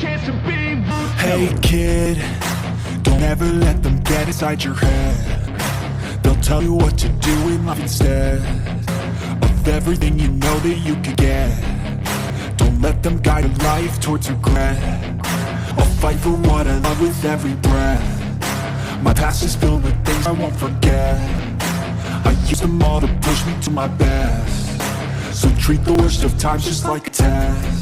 chance to be ruthless. Hey kid, don't ever let them get inside your head. They'll tell you what to do in life instead of everything you know that you could get. Don't let them guide your life towards regret. I'll fight for what I love with every breath. My past is filled with things I won't forget. I use them all to push me to my best. So treat the worst of times just like a test.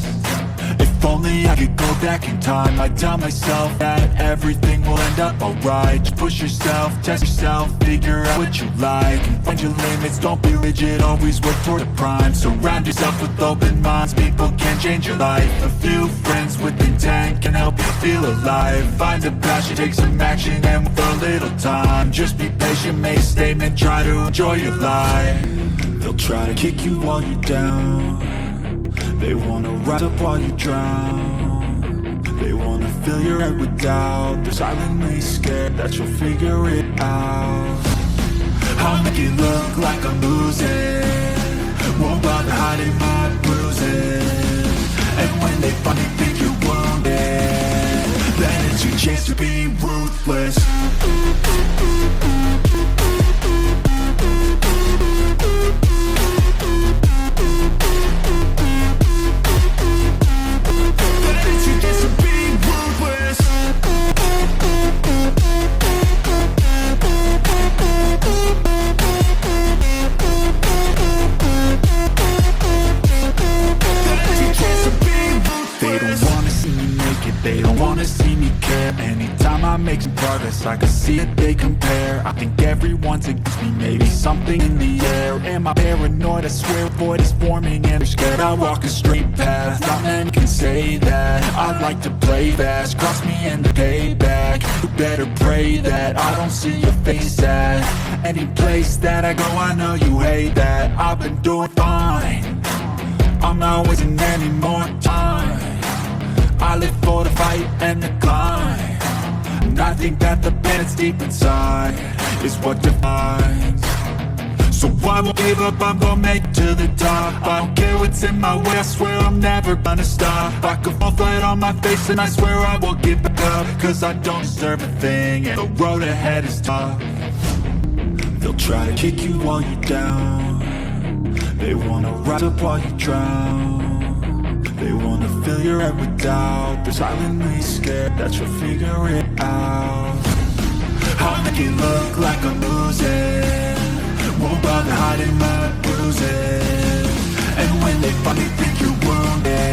If only I could go back in time, I'd tell myself that everything will end up alright. Just push yourself, test yourself, figure out what you like, and find your limits, don't be rigid, always work toward a prime. Surround yourself with open minds, people can change your life. A few friends with intent can help you feel alive. Find a passion, take some action, and with a little time, just be patient, make a statement, try to enjoy your life. They'll try to kick you while you're down. They wanna rise up while you drown. They wanna fill your head with doubt. They're silently scared that you'll figure it out. I'll make it look like I'm losing, won't bother hiding my bruises. And when they finally think you're wounded, then it's your chance to be ruthless. They don't wanna see me care. Anytime I make some progress, I can see that they compare. I think everyone's against me, maybe something in the air. Am I paranoid? I swear a void is forming and they're scared I walk a straight path. Not many can say that. I like to play fast, cross me and the payback. You better pray that I don't see your face at any place that I go. I know you hate that. I've been doing fine, I'm not wasting any more time. I live for the fight and the climb, and I think that the pain that's deep inside is what defines. So I won't give up, I'm gonna make it to the top. I don't care what's in my way, I swear I'm never gonna stop. I could fall flat on my face and I swear I won't get back up, cause I don't deserve a thing and the road ahead is tough. They'll try to kick you while you're down. They wanna rise up while you drown. They wanna fill your head with doubt. They're silently scared that you'll figure it out. I'll make it look like I'm losing, won't bother hiding my bruises. And when they finally think you're